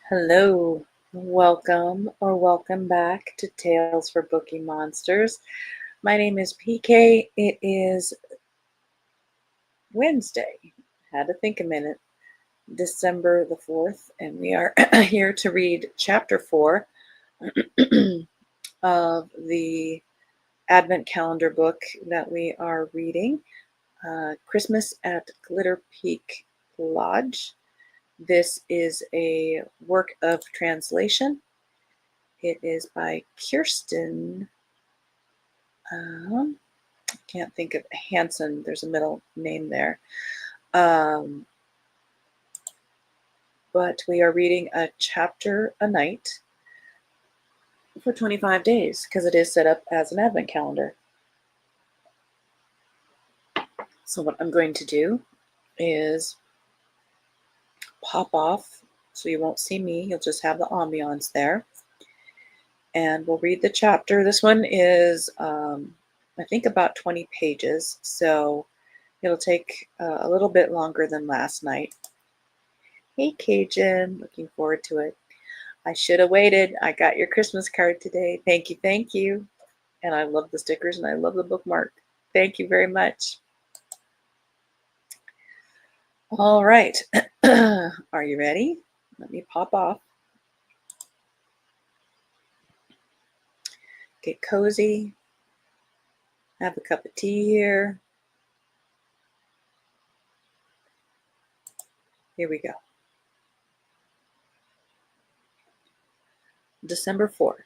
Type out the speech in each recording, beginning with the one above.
Hello, welcome back to Tales for Bookie Monsters. My name is PK. It is Wednesday. Had to think a minute. December the 4th, and we are here to read chapter 4 of the Advent calendar book that we are reading, Christmas at Glitter Peak Lodge. This is a work of translation. It is by Kjersti. Can't think of Hansen. There's a middle name there. But we are reading a chapter a night for 25 days because it is set up as an advent calendar. So what I'm going to do is pop off so you won't see me. You'll just have the ambiance there. And we'll read the chapter. This one is, I think, about 20 pages. So it'll take a little bit longer than last night. Hey, Cajun. Looking forward to it. I should have waited. I got your Christmas card today. Thank you, thank you. And I love the stickers and I love the bookmark. Thank you very much. All right. Are you ready? Let me pop off. Get cozy. Have a cup of tea here. Here we go. December 4th.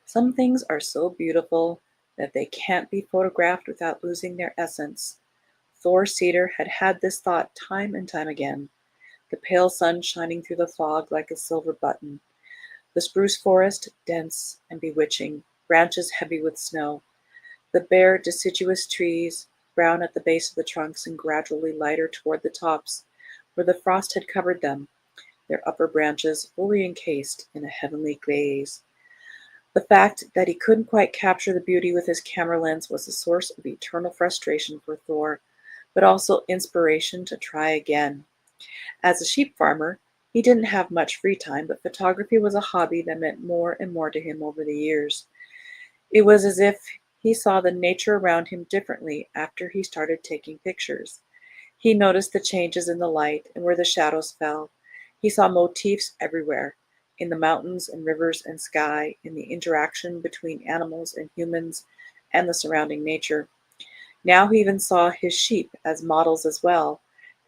Some things are so beautiful that they can't be photographed without losing their essence. Thor Cedar had had this thought time and time again. The pale sun shining through the fog like a silver button. The spruce forest, dense and bewitching, branches heavy with snow. The bare, deciduous trees, brown at the base of the trunks and gradually lighter toward the tops, where the frost had covered them, their upper branches fully encased in a heavenly glaze. The fact that he couldn't quite capture the beauty with his camera lens was a source of eternal frustration for Thor, but also inspiration to try again. As a sheep farmer, he didn't have much free time, but photography was a hobby that meant more and more to him over the years. It was as if he saw the nature around him differently after he started taking pictures. He noticed the changes in the light and where the shadows fell. He saw motifs everywhere, in the mountains and rivers and sky, in the interaction between animals and humans and the surrounding nature. Now he even saw his sheep as models as well,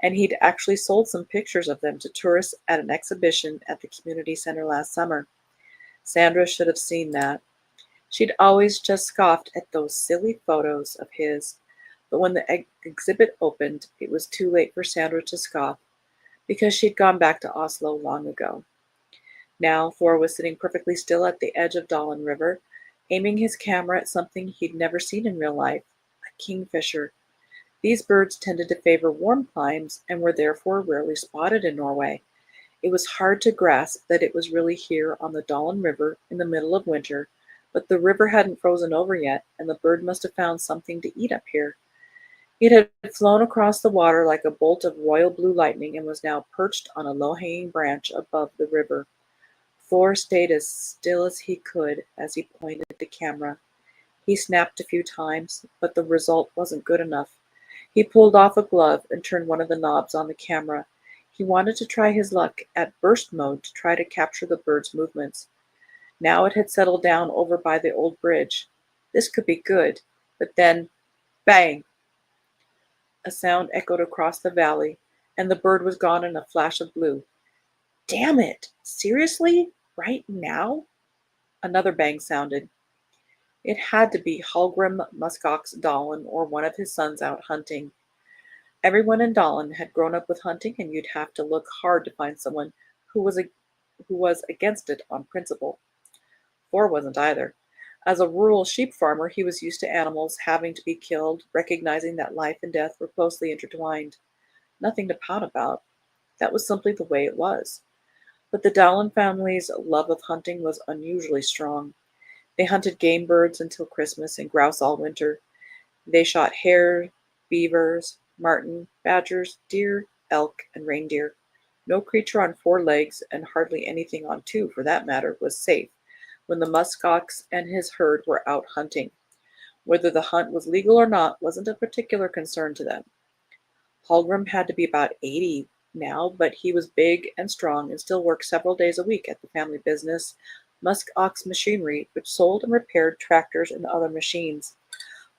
and he'd actually sold some pictures of them to tourists at an exhibition at the community center last summer. Sandra should have seen that. She'd always just scoffed at those silly photos of his, but when the exhibit opened, it was too late for Sandra to scoff, because she'd gone back to Oslo long ago. Now Thor was sitting perfectly still at the edge of Dalen River, aiming his camera at something he'd never seen in real life, a kingfisher. These birds tended to favor warm climes and were therefore rarely spotted in Norway. It was hard to grasp that it was really here on the Dalen River in the middle of winter, but the river hadn't frozen over yet, and the bird must have found something to eat up here. It had flown across the water like a bolt of royal blue lightning and was now perched on a low-hanging branch above the river. Thor stayed as still as he could as he pointed the camera. He snapped a few times, but the result wasn't good enough. He pulled off a glove and turned one of the knobs on the camera. He wanted to try his luck at burst mode to try to capture the bird's movements. Now it had settled down over by the old bridge. This could be good, but then, bang! A sound echoed across the valley, and the bird was gone in a flash of blue. Damn it! Seriously? Right now? Another bang sounded. It had to be Hallgrim Muskox Dalen or one of his sons out hunting. Everyone in Dalen had grown up with hunting, and you'd have to look hard to find someone who was against it on principle. Thor wasn't either. As a rural sheep farmer, he was used to animals having to be killed, recognizing that life and death were closely intertwined. Nothing to pout about. That was simply the way it was. But the Dowland family's love of hunting was unusually strong. They hunted game birds until Christmas and grouse all winter. They shot hare, beavers, marten, badgers, deer, elk, and reindeer. No creature on 4 legs, and hardly anything on 2 for that matter, was safe when the musk ox and his herd were out hunting. Whether the hunt was legal or not wasn't a particular concern to them. Hallgrim had to be about 80 now, but he was big and strong and still worked several days a week at the family business, Musk Ox Machinery, which sold and repaired tractors and other machines.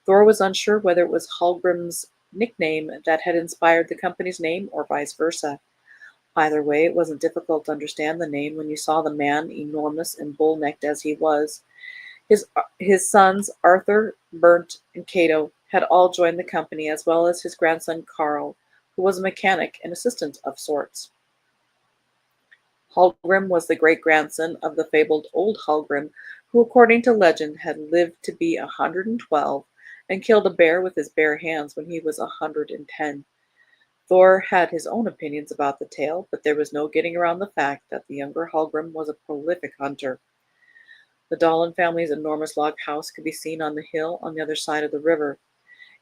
Thor was unsure whether it was Hallgrim's nickname that had inspired the company's name or vice versa. Either way, it wasn't difficult to understand the name when you saw the man, enormous and bull-necked as he was. His sons, Arthur, Bernd, and Cato, had all joined the company, as well as his grandson Karl, who was a mechanic and assistant of sorts. Hallgrim was the great-grandson of the fabled old Hallgrim, who, according to legend, had lived to be 112 and killed a bear with his bare hands when he was 110. Thor had his own opinions about the tale, but there was no getting around the fact that the younger Hallgrim was a prolific hunter. The Dahlin family's enormous log house could be seen on the hill on the other side of the river.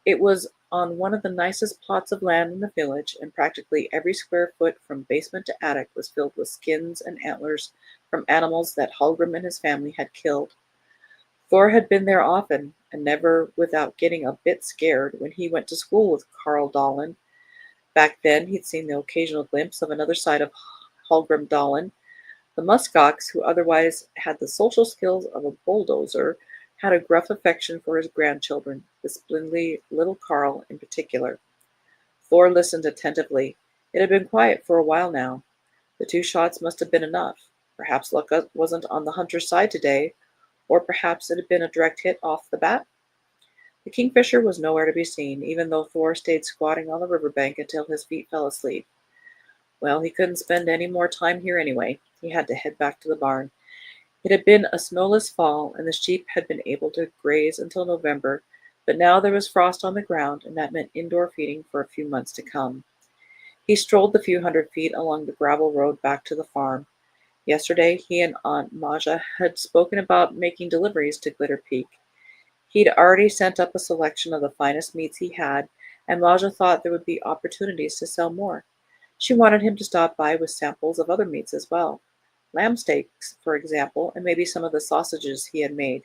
It was on one of the nicest plots of land in the village, and practically every square foot from basement to attic was filled with skins and antlers from animals that Hallgrim and his family had killed. Thor had been there often, and never without getting a bit scared when he went to school with Carl Dahlin. Back then he'd seen the occasional glimpse of another side of Hallgrim Dahlin. The muskox, who otherwise had the social skills of a bulldozer, had a gruff affection for his grandchildren, the spindly little Carl in particular. Thor listened attentively. It had been quiet for a while now. The 2 shots must have been enough. Perhaps luck wasn't on the hunter's side today, or perhaps it had been a direct hit off the bat. The kingfisher was nowhere to be seen, even though Thor stayed squatting on the riverbank until his feet fell asleep. Well, he couldn't spend any more time here anyway. He had to head back to the barn. It had been a snowless fall, and the sheep had been able to graze until November, but now there was frost on the ground, and that meant indoor feeding for a few months to come. He strolled the few hundred feet along the gravel road back to the farm. Yesterday, he and Aunt Maja had spoken about making deliveries to Glitter Peak. He'd already sent up a selection of the finest meats he had, and Maja thought there would be opportunities to sell more. She wanted him to stop by with samples of other meats as well. Lamb steaks, for example, and maybe some of the sausages he had made.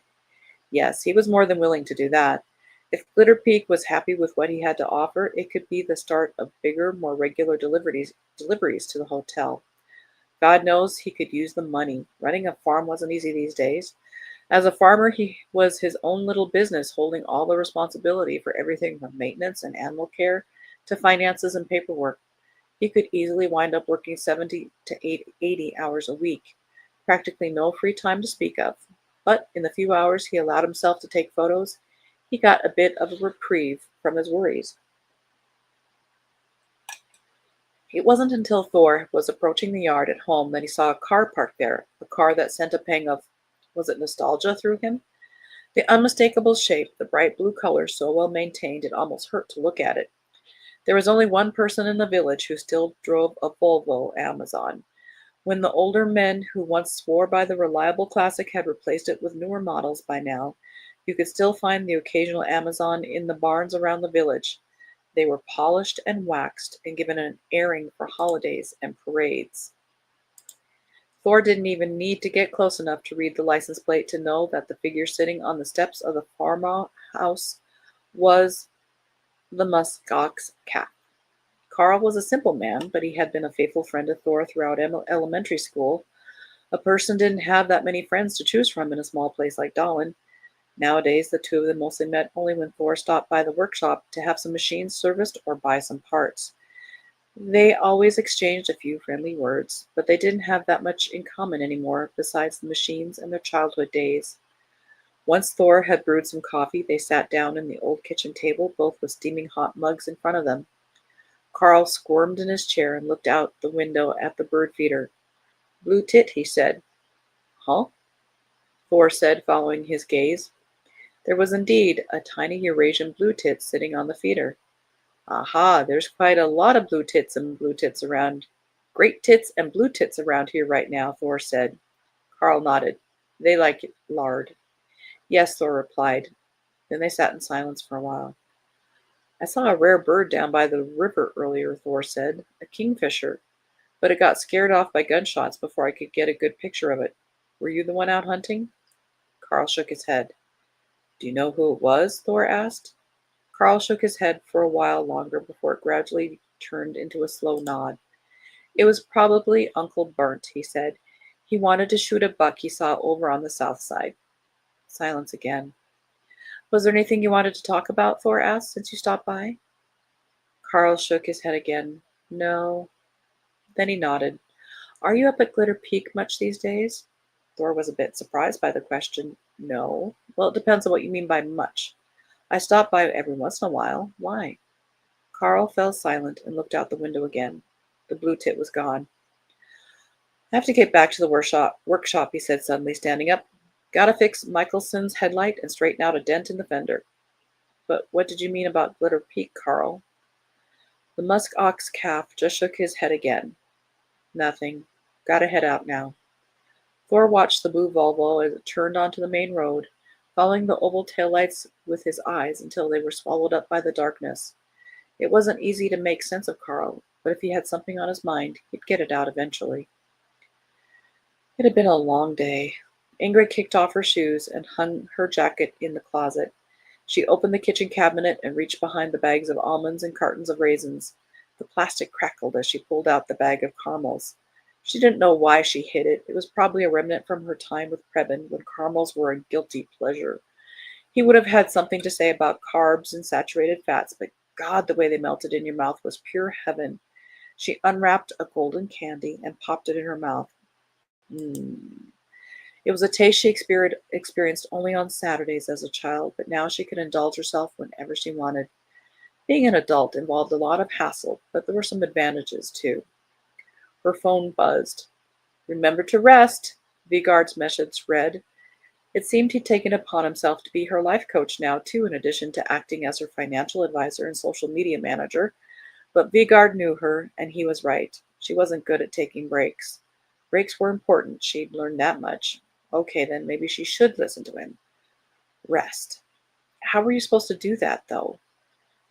Yes, he was more than willing to do that. If Glitter Peak was happy with what he had to offer, it could be the start of bigger, more regular deliveries to the hotel. God knows he could use the money. Running a farm wasn't easy these days. As a farmer, he was his own little business, holding all the responsibility for everything from maintenance and animal care to finances and paperwork. He could easily wind up working 70 to 80 hours a week, practically no free time to speak of. But in the few hours he allowed himself to take photos, he got a bit of a reprieve from his worries. It wasn't until Thor was approaching the yard at home that he saw a car parked there, a car that sent a pang of, was it nostalgia through him? The unmistakable shape, the bright blue color so well maintained it almost hurt to look at it. There was only one person in the village who still drove a Volvo Amazon. When the older men who once swore by the reliable classic had replaced it with newer models by now, you could still find the occasional Amazon in the barns around the village. They were polished and waxed and given an airing for holidays and parades. Thor didn't even need to get close enough to read the license plate to know that the figure sitting on the steps of the farmhouse was the muskox cat. Carl was a simple man, but he had been a faithful friend to Thor throughout elementary school. A person didn't have that many friends to choose from in a small place like Dahlin. Nowadays, the two of them mostly met only when Thor stopped by the workshop to have some machines serviced or buy some parts. They always exchanged a few friendly words, but they didn't have that much in common anymore besides the machines and their childhood days. Once Thor had brewed some coffee, they sat down in the old kitchen table, both with steaming hot mugs in front of them. Carl squirmed in his chair and looked out the window at the bird feeder. "Blue tit," he said. "Huh?" Thor said, following his gaze. There was indeed a tiny Eurasian blue tit sitting on the feeder. "Aha, there's quite a lot of blue tits and blue tits around. Great tits and blue tits around here right now," Thor said. Carl nodded. "They like it, lard." "Yes," Thor replied. Then they sat in silence for a while. "I saw a rare bird down by the river earlier," Thor said. "A kingfisher. but it got scared off by gunshots before I could get a good picture of it. Were you the one out hunting?" Carl shook his head. "Do you know who it was?" Thor asked. Carl shook his head for a while longer before it gradually turned into a slow nod. "It was probably Uncle Burnt," he said. "He wanted to shoot a buck he saw over on the south side." Silence again. "Was there anything you wanted to talk about?" Thor asked, "since you stopped by?" Carl shook his head again. "No." Then he nodded. "Are you up at Glitter Peak much these days?" Thor was a bit surprised by the question. "No." "Well, it depends on what you mean by much. I stop by every once in a while. Why?" Carl fell silent and looked out the window again. The blue tit was gone. "I have to get back to the workshop," he said suddenly, standing up. "Gotta fix Michelson's headlight and straighten out a dent in the fender." "But what did you mean about Glitter Peak, Carl?" The musk ox calf just shook his head again. "Nothing. Gotta head out now." Thor watched the blue Volvo as it turned onto the main road, following the oval taillights with his eyes until they were swallowed up by the darkness. It wasn't easy to make sense of Carl, but if he had something on his mind, he'd get it out eventually. It had been a long day. Ingrid kicked off her shoes and hung her jacket in the closet. She opened the kitchen cabinet and reached behind the bags of almonds and cartons of raisins. The plastic crackled as she pulled out the bag of caramels. She didn't know why she hid it. It was probably a remnant from her time with Preben when caramels were a guilty pleasure. He would have had something to say about carbs and saturated fats, but God, the way they melted in your mouth was pure heaven. She unwrapped a golden candy and popped it in her mouth. Mmm. It was a taste she experienced only on Saturdays as a child, but now she could indulge herself whenever she wanted. Being an adult involved a lot of hassle, but there were some advantages too. Her phone buzzed. "Remember to rest," Vigard's message read. It seemed he'd taken upon himself to be her life coach now, too, in addition to acting as her financial advisor and social media manager. But Vigard knew her, and he was right. She wasn't good at taking breaks. Breaks were important, she'd learned that much. Okay, then maybe she should listen to him. Rest. How were you supposed to do that, though?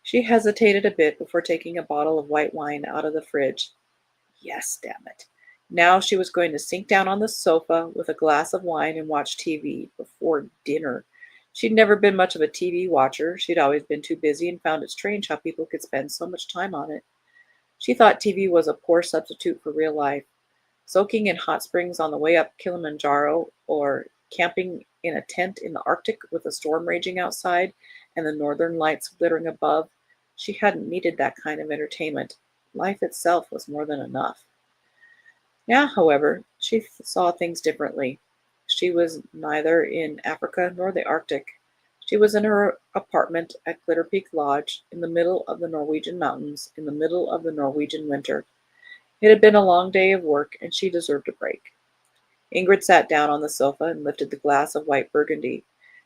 She hesitated a bit before taking a bottle of white wine out of the fridge. Yes, damn it. Now she was going to sink down on the sofa with a glass of wine and watch TV before dinner. She'd never been much of a TV watcher. She'd always been too busy and found it strange how people could spend so much time on it. She thought TV was a poor substitute for real life. Soaking in hot springs on the way up Kilimanjaro, or camping in a tent in the Arctic with a storm raging outside and the northern lights glittering above, she hadn't needed that kind of entertainment. Life itself was more than enough. Now, however, she saw things differently. She was neither in Africa nor the Arctic. She was in her apartment at Glitter Peak Lodge, in the middle of the Norwegian mountains, in the middle of the Norwegian winter. It had been a long day of work, and she deserved a break. Ingrid sat down on the sofa and lifted the glass of white burgundy.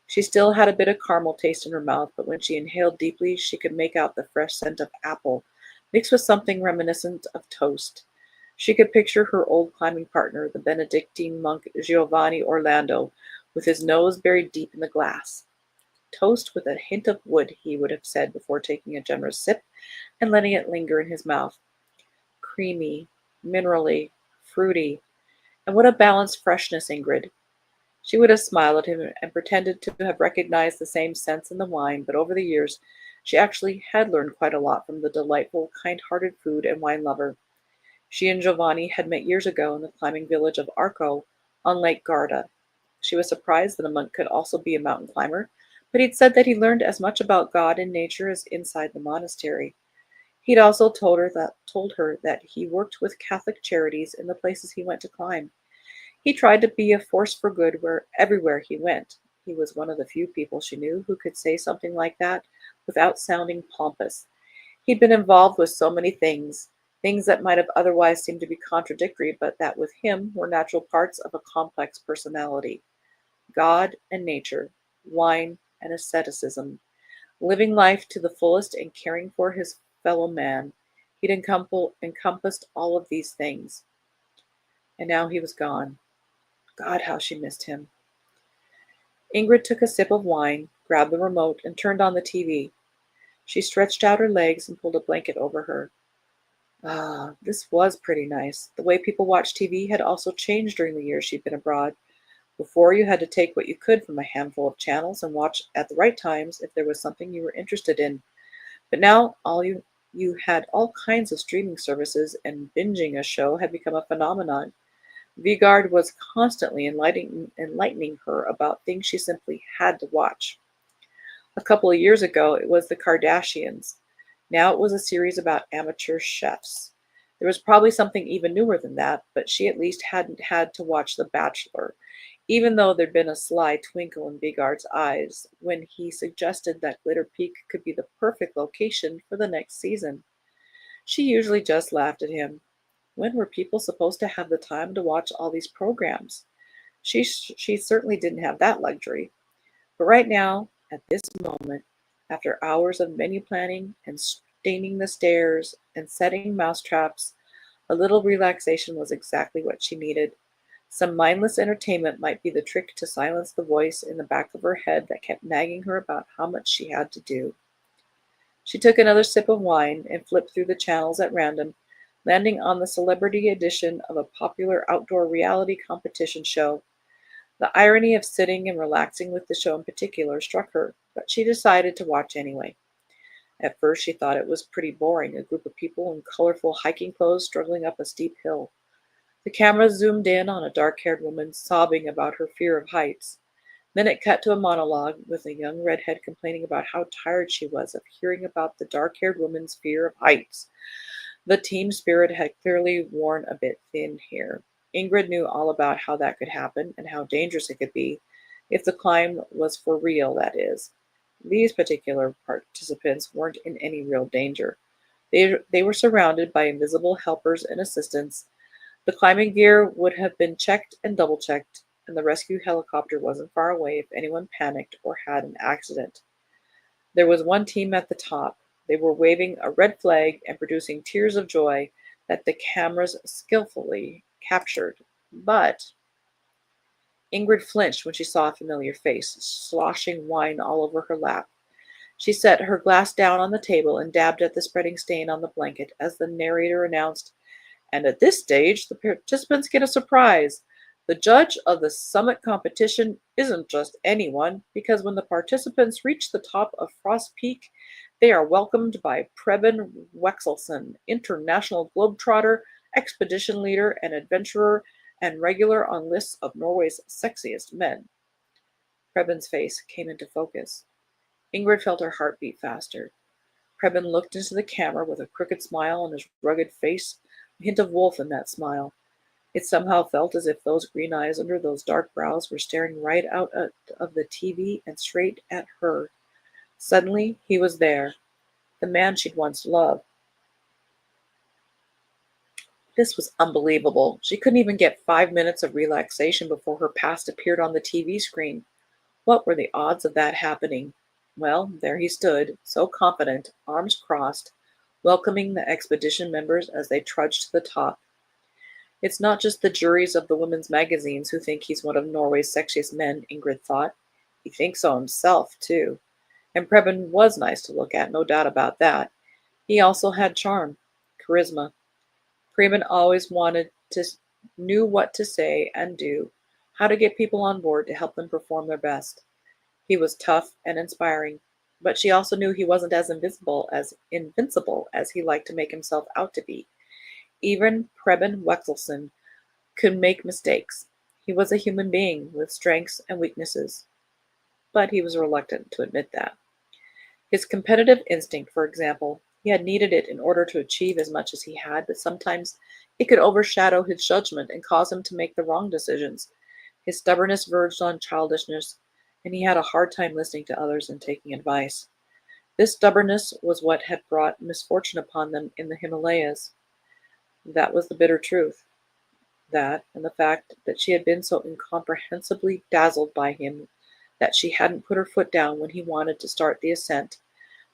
She still had a bit of caramel taste in her mouth, but when she inhaled deeply, she could make out the fresh scent of apple, mixed with something reminiscent of toast. She could picture her old climbing partner, the Benedictine monk Giovanni Orlando, with his nose buried deep in the glass. Toast with a hint of wood, he would have said before taking a generous sip and letting it linger in his mouth. Creamy, minerally, fruity, and what a balanced freshness, Ingrid. She would have smiled at him and pretended to have recognized the same sense in the wine, but over the years, she actually had learned quite a lot from the delightful, kind-hearted food and wine lover. She and Giovanni had met years ago in the climbing village of Arco on Lake Garda. She was surprised that a monk could also be a mountain climber, but he'd said that he learned as much about God and nature as inside the monastery. He'd also told her that he worked with Catholic charities in the places he went to climb. He tried to be a force for good everywhere he went. He was one of the few people she knew who could say something like that without sounding pompous. He'd been involved with so many things, things that might have otherwise seemed to be contradictory, but that with him were natural parts of a complex personality. God and nature, wine and asceticism, living life to the fullest and caring for his fellow man. He'd encompassed all of these things. And now he was gone. God, how she missed him. Ingrid took a sip of wine, grabbed the remote, and turned on the TV. She stretched out her legs and pulled a blanket over her. Ah, this was pretty nice. The way people watched TV had also changed during the years she'd been abroad. Before, you had to take what you could from a handful of channels and watch at the right times if there was something you were interested in. But now you had all kinds of streaming services, and binging a show had become a phenomenon. Vigard was constantly enlightening her about things she simply had to watch. A couple of years ago, it was the Kardashians. Now it was a series about amateur chefs. There was probably something even newer than that, but she at least hadn't had to watch The Bachelor, even though there'd been a sly twinkle in Vigard's eyes when he suggested that Glitter Peak could be the perfect location for the next season. She usually just laughed at him. When were people supposed to have the time to watch all these programs? She certainly didn't have that luxury. But right now, at this moment, after hours of menu planning and staining the stairs and setting mousetraps, a little relaxation was exactly what she needed. Some mindless entertainment might be the trick to silence the voice in the back of her head that kept nagging her about how much she had to do. She took another sip of wine and flipped through the channels at random, landing on the celebrity edition of a popular outdoor reality competition show. The irony of sitting and relaxing with the show in particular struck her, but she decided to watch anyway. At first, she thought it was pretty boring, a group of people in colorful hiking clothes struggling up a steep hill. The camera zoomed in on a dark-haired woman sobbing about her fear of heights. Then it cut to a monologue with a young redhead complaining about how tired she was of hearing about the dark-haired woman's fear of heights. The team spirit had clearly worn a bit thin here. Ingrid knew all about how that could happen and how dangerous it could be, if the climb was for real, that is. These particular participants weren't in any real danger. They were surrounded by invisible helpers and assistants. The climbing gear would have been checked and double checked, and the rescue helicopter wasn't far away if anyone panicked or had an accident. There was one team at the top. They were waving a red flag and producing tears of joy that the cameras skillfully captured. But Ingrid flinched when she saw a familiar face, sloshing wine all over her lap. She set her glass down on the table and dabbed at the spreading stain on the blanket as the narrator announced, "And at this stage, the participants get a surprise. The judge of the summit competition isn't just anyone, because when the participants reach the top of Frost Peak, they are welcomed by Preben Wexelson, international globetrotter, expedition leader, and adventurer, and regular on lists of Norway's sexiest men." Preben's face came into focus. Ingrid felt her heart beat faster. Preben looked into the camera with a crooked smile on his rugged face, a hint of wolf in that smile. It somehow felt as if those green eyes under those dark brows were staring right out of the TV and straight at her. Suddenly, he was there, the man she'd once loved. This was unbelievable. She couldn't even get 5 minutes of relaxation before her past appeared on the TV screen. What were the odds of that happening? Well, there he stood, so confident, arms crossed, welcoming the expedition members as they trudged to the top. It's not just the juries of the women's magazines who think he's one of Norway's sexiest men, Ingrid thought. He thinks so himself, too. And Preben was nice to look at, no doubt about that. He also had charm, charisma. Preben always knew what to say and do, how to get people on board to help them perform their best. He was tough and inspiring, but she also knew he wasn't as invincible as he liked to make himself out to be. Even Preben Wexelson could make mistakes. He was a human being with strengths and weaknesses, but he was reluctant to admit that. His competitive instinct, for example, he had needed it in order to achieve as much as he had, but sometimes it could overshadow his judgment and cause him to make the wrong decisions. His stubbornness verged on childishness, and he had a hard time listening to others and taking advice. This stubbornness was what had brought misfortune upon them in the Himalayas. That was the bitter truth. That, and the fact that she had been so incomprehensibly dazzled by him that she hadn't put her foot down when he wanted to start the ascent,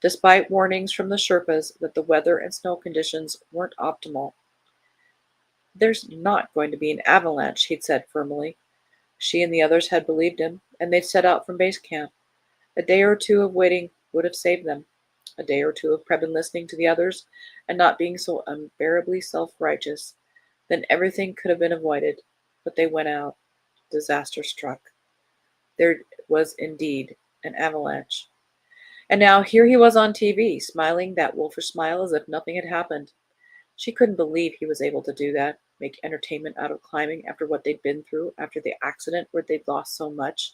despite warnings from the Sherpas that the weather and snow conditions weren't optimal. "There's not going to be an avalanche," he'd said firmly. She and the others had believed him, and they'd set out from base camp. A day or two of waiting would have saved them. A day or two of Preben listening to the others and not being so unbearably self-righteous. Then everything could have been avoided. But they went out. Disaster struck. There was indeed an avalanche. And now here he was on TV, smiling that wolfish smile as if nothing had happened. She couldn't believe he was able to do that, make entertainment out of climbing after what they'd been through, after the accident where they'd lost so much.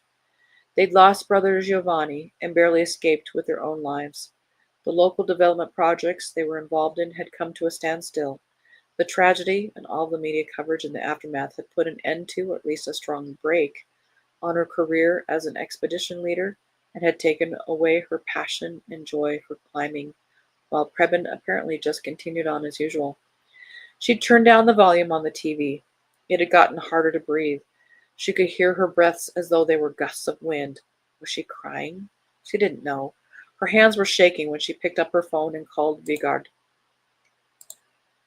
They'd lost brother Giovanni and barely escaped with their own lives. The local development projects they were involved in had come to a standstill. The tragedy and all the media coverage in the aftermath had put an end to, or at least a strong break, on her career as an expedition leader and had taken away her passion and joy for climbing, while Preben apparently just continued on as usual. She'd turned down the volume on the TV. It had gotten harder to breathe. She could hear her breaths as though they were gusts of wind. Was she crying? She didn't know. Her hands were shaking when she picked up her phone and called Vigard.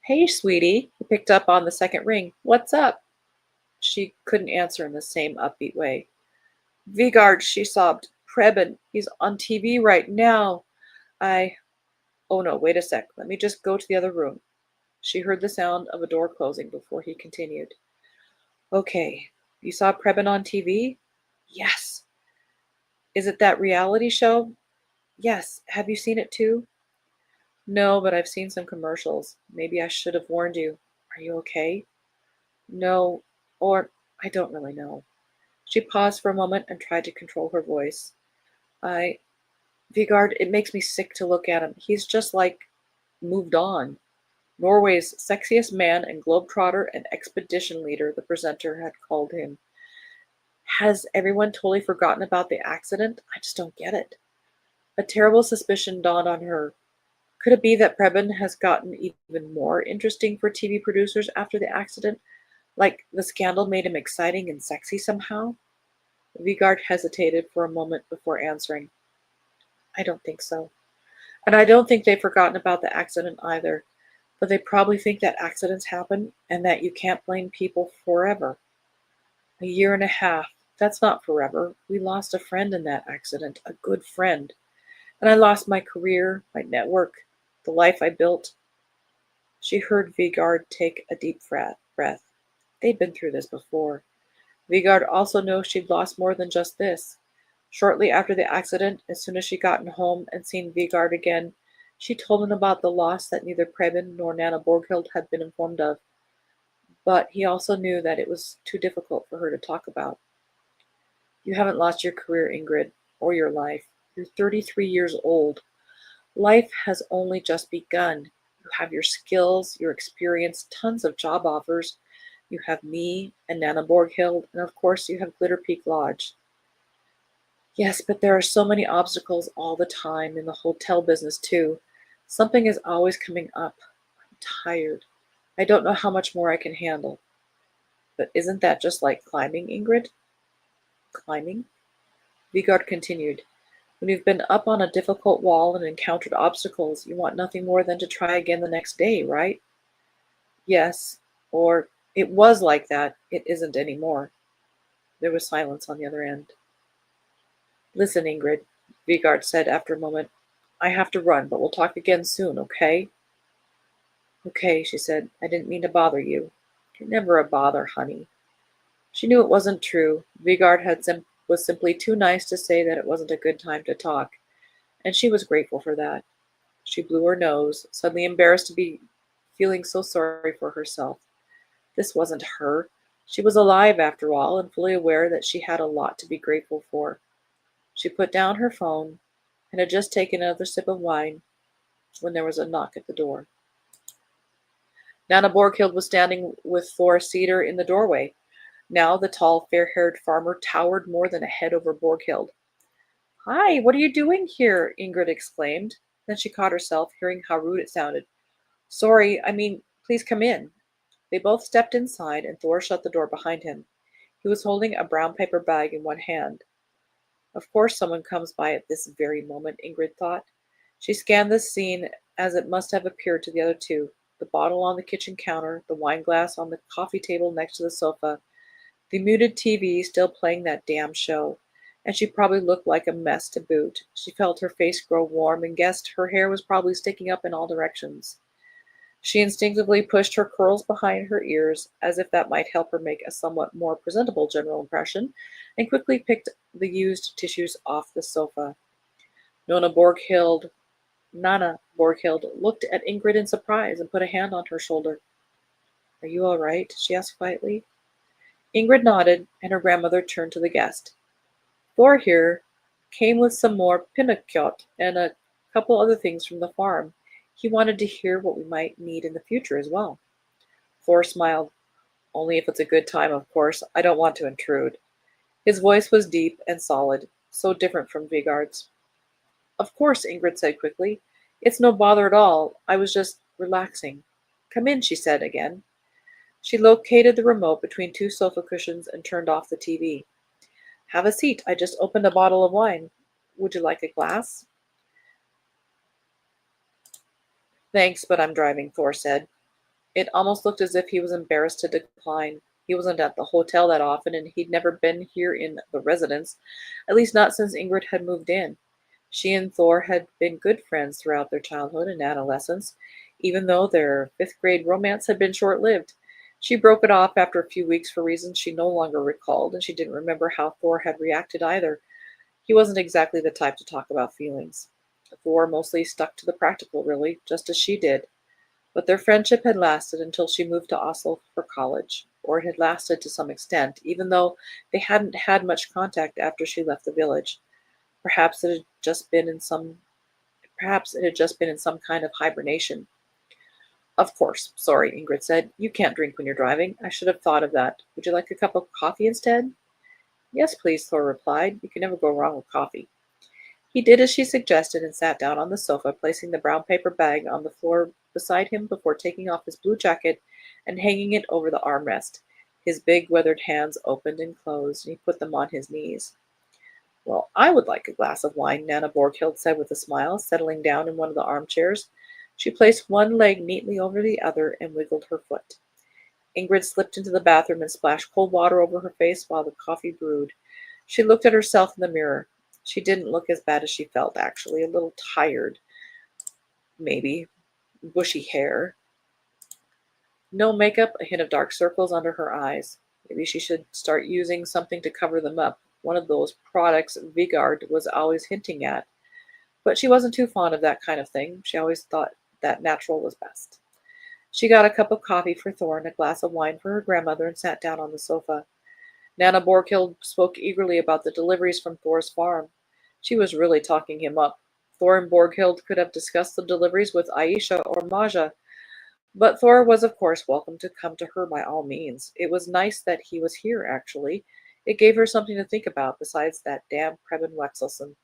"Hey, sweetie," he picked up on the second ring. "What's up?" She couldn't answer in the same upbeat way. "Vigard," she sobbed. "Preben, he's on TV right now. Oh no, wait a sec. Let me just go to the other room." She heard the sound of a door closing before he continued. "Okay, you saw Preben on TV?" "Yes." "Is it that reality show?" "Yes. Have you seen it too?" "No, but I've seen some commercials. Maybe I should have warned you. Are you okay?" "No, or I don't really know." She paused for a moment and tried to control her voice. Vigard, it makes me sick to look at him. He's just like moved on. Norway's sexiest man and globetrotter and expedition leader, the presenter had called him. Has everyone totally forgotten about the accident? I just don't get it. A terrible suspicion dawned on her. Could it be that Preben has gotten even more interesting for TV producers after the accident? Like the scandal made him exciting and sexy somehow? Vigard hesitated for a moment before answering. I don't think so. And I don't think they've forgotten about the accident either. But they probably think that accidents happen and that you can't blame people forever. A year and a half. That's not forever. We lost a friend in that accident, a good friend. And I lost my career, my network, the life I built. She heard Vigard take a deep breath. They'd been through this before. Vigard also knew she'd lost more than just this. Shortly after the accident, as soon as she'd gotten home and seen Vigard again, she told him about the loss that neither Preben nor Nana Borghild had been informed of. But he also knew that it was too difficult for her to talk about. You haven't lost your career, Ingrid, or your life. You're 33 years old. Life has only just begun. You have your skills, your experience, tons of job offers. You have me and Nana Borghild, and of course you have Glitter Peak Lodge. Yes, but there are so many obstacles all the time in the hotel business too. Something is always coming up. I'm tired. I don't know how much more I can handle. But isn't that just like climbing, Ingrid? Climbing? Vigard continued. When you've been up on a difficult wall and encountered obstacles, you want nothing more than to try again the next day, right? Yes, or it was like that. It isn't anymore. There was silence on the other end. Listen, Ingrid, Vigard said after a moment. I have to run, but we'll talk again soon, okay? Okay, she said. I didn't mean to bother you. You're never a bother, honey. She knew it wasn't true. Vigard was simply too nice to say that it wasn't a good time to talk, and she was grateful for that. She blew her nose, suddenly embarrassed to be feeling so sorry for herself. This wasn't her. She was alive after all, and fully aware that she had a lot to be grateful for. She put down her phone and had just taken another sip of wine when there was a knock at the door. Nana Borghild was standing with Thor Cedar in the doorway. Now the tall, fair-haired farmer towered more than a head over Borghild. Hi, what are you doing here? Ingrid exclaimed. Then she caught herself, hearing how rude it sounded. Sorry, please come in. They both stepped inside, and Thor shut the door behind him. He was holding a brown paper bag in one hand. Of course someone comes by at this very moment, Ingrid thought. She scanned the scene as it must have appeared to the other two. The bottle on the kitchen counter, the wine glass on the coffee table next to the sofa, the muted TV still playing that damn show. and she probably looked like a mess to boot. She felt her face grow warm and guessed her hair was probably sticking up in all directions. She instinctively pushed her curls behind her ears, as if that might help her make a somewhat more presentable general impression, and quickly picked the used tissues off the sofa. Nona Borghild, Nana Borghild looked at Ingrid in surprise and put a hand on her shoulder. Are you all right? She asked quietly. Ingrid nodded, and her grandmother turned to the guest. Thor here came with some more pinnekjot and a couple other things from the farm. He wanted to hear what we might need in the future as well. Thor smiled. Only if it's a good time, of course. I don't want to intrude. His voice was deep and solid, so different from Vigard's. Of course, Ingrid said quickly. It's no bother at all. I was just relaxing. Come in, she said again. She located the remote between two sofa cushions and turned off the TV. Have a seat. I just opened a bottle of wine. Would you like a glass? Thanks, but I'm driving, Thor said. It almost looked as if he was embarrassed to decline. He wasn't at the hotel that often, and he'd never been here in the residence, at least not since Ingrid had moved in. She and Thor had been good friends throughout their childhood and adolescence, even though their fifth-grade romance had been short-lived. She broke it off after a few weeks for reasons she no longer recalled, and she didn't remember how Thor had reacted either. He wasn't exactly the type to talk about feelings. Thor mostly stuck to the practical, really, just as she did. But their friendship had lasted until she moved to Oslo for college, or it had lasted to some extent, even though they hadn't had much contact after she left the village. Perhaps it had just been in some kind of hibernation. Of course, sorry, Ingrid said. You can't drink when you're driving. I should have thought of that. Would you like a cup of coffee instead? Yes, please, Thor replied. You can never go wrong with coffee. He did as she suggested and sat down on the sofa, placing the brown paper bag on the floor beside him before taking off his blue jacket and hanging it over the armrest. His big, weathered hands opened and closed, and he put them on his knees. Well, I would like a glass of wine, Nana Borghild said with a smile, settling down in one of the armchairs. She placed one leg neatly over the other and wiggled her foot. Ingrid slipped into the bathroom and splashed cold water over her face while the coffee brewed. She looked at herself in the mirror. She didn't look as bad as she felt, actually. A little tired, maybe. Bushy hair. No makeup, a hint of dark circles under her eyes. Maybe she should start using something to cover them up. One of those products Vigard was always hinting at. But she wasn't too fond of that kind of thing. She always thought that natural was best. She got a cup of coffee for Thor and a glass of wine for her grandmother and sat down on the sofa. Nana Borghild spoke eagerly about the deliveries from Thor's farm. She was really talking him up. Thor and Borghild could have discussed the deliveries with Aisha or Maja, but Thor was, of course, welcome to come to her by all means. It was nice that he was here, actually. It gave her something to think about besides that damn Preben Wexelson.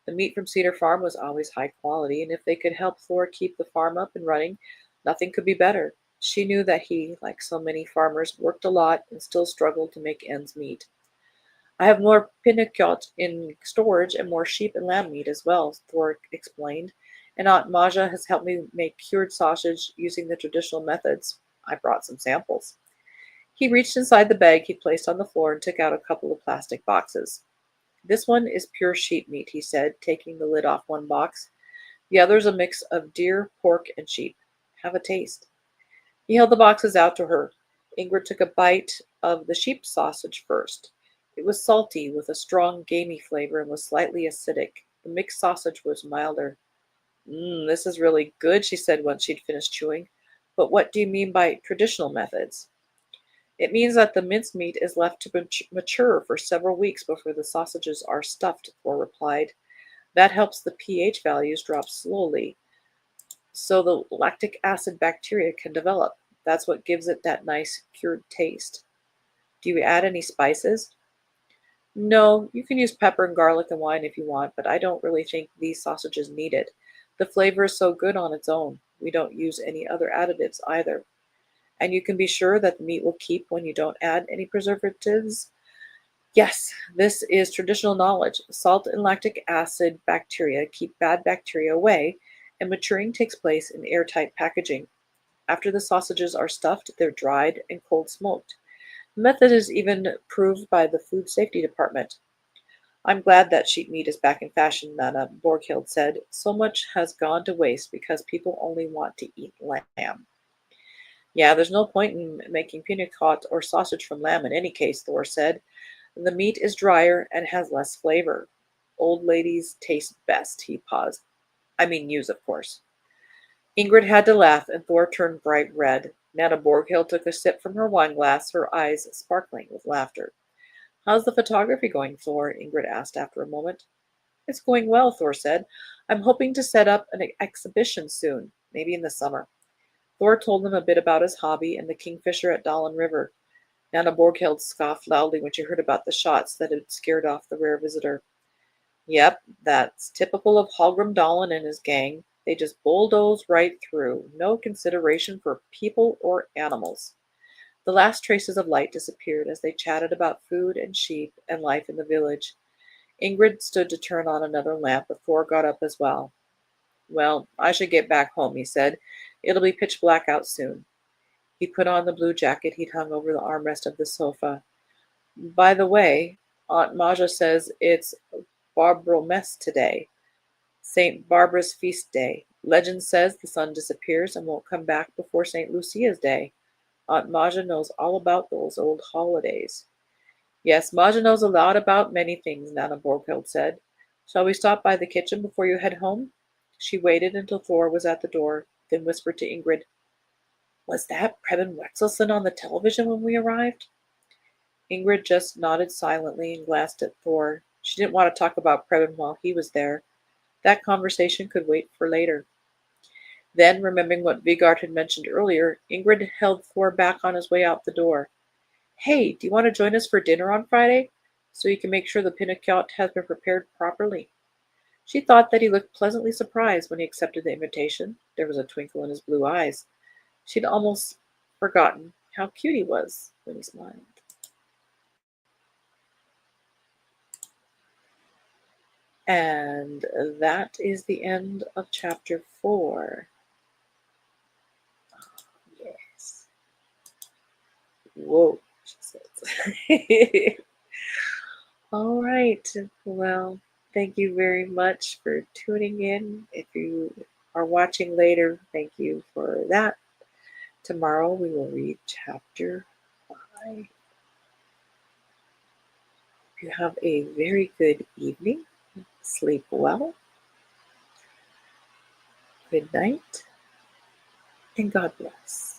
The meat from Cedar Farm was always high quality, and if they could help Thor keep the farm up and running, nothing could be better. She knew that he, like so many farmers, worked a lot and still struggled to make ends meet. I have more pinnekjot in storage and more sheep and lamb meat as well, Thor explained, and Aunt Maja has helped me make cured sausage using the traditional methods. I brought some samples. He reached inside the bag he placed on the floor and took out a couple of plastic boxes. This one is pure sheep meat, he said, taking the lid off one box. The other's a mix of deer, pork, and sheep. Have a taste. He held the boxes out to her. Ingrid took a bite of the sheep sausage first. It was salty, with a strong gamey flavor, and was slightly acidic. The mixed sausage was milder. This is really good, she said once she'd finished chewing. But what do you mean by traditional methods? It means that the minced meat is left to mature for several weeks before the sausages are stuffed, Thor replied. That helps the pH values drop slowly, so the lactic acid bacteria can develop. That's what gives it that nice cured taste. Do you add any spices? No, you can use pepper and garlic and wine if you want, but I don't really think these sausages need it. The flavor is so good on its own. We don't use any other additives either. And you can be sure that the meat will keep when you don't add any preservatives. Yes, this is traditional knowledge. Salt and lactic acid bacteria keep bad bacteria away, and maturing takes place in airtight packaging. After the sausages are stuffed, they're dried and cold smoked. The method is even proved by the Food Safety Department. I'm glad that sheep meat is back in fashion, Nana, Borghild said. So much has gone to waste because people only want to eat lamb. Yeah, there's no point in making pinacot or sausage from lamb in any case, Thor said. The meat is drier and has less flavor. Old ladies taste best, he paused. I mean, use, of course. Ingrid had to laugh, and Thor turned bright red. Nana Borghild took a sip from her wineglass, her eyes sparkling with laughter. How's the photography going, Thor? Ingrid asked after a moment. It's going well, Thor said. I'm hoping to set up an exhibition soon, maybe in the summer. Thor told them a bit about his hobby and the kingfisher at Dallin River. Nana Borghild scoffed loudly when she heard about the shots that had scared off the rare visitor. Yep, that's typical of Hallgrim Dallin and his gang. They just bulldoze right through, no consideration for people or animals. The last traces of light disappeared as they chatted about food and sheep and life in the village. Ingrid stood to turn on another lamp, but Thor got up as well. Well, I should get back home, he said. It'll be pitch black out soon. He put on the blue jacket he'd hung over the armrest of the sofa. By the way, Aunt Maja says it's Barbromess today, St. Barbara's feast day. Legend says the sun disappears and won't come back before St. Lucia's day. Aunt Maja knows all about those old holidays. Yes, Maja knows a lot about many things, Nana Borghild said. Shall we stop by the kitchen before you head home? She waited until Thor was at the door, then whispered to Ingrid, Was that Preben Wexelson on the television when we arrived? Ingrid just nodded silently and glanced at Thor. She didn't want to talk about Preben while he was there. That conversation could wait for later. Then, remembering what Vigard had mentioned earlier, Ingrid held Thor back on his way out the door. Hey, do you want to join us for dinner on Friday? So you can make sure the pinocchio has been prepared properly. She thought that he looked pleasantly surprised when he accepted the invitation. There was a twinkle in his blue eyes. She'd almost forgotten how cute he was when he smiled. And that is the end of chapter 4. Yes. Whoa, she says. All right. Well, thank you very much for tuning in. If you are watching later, thank you for that. Tomorrow we will read chapter 5. You have a very good evening. Sleep well. Good night. And God bless.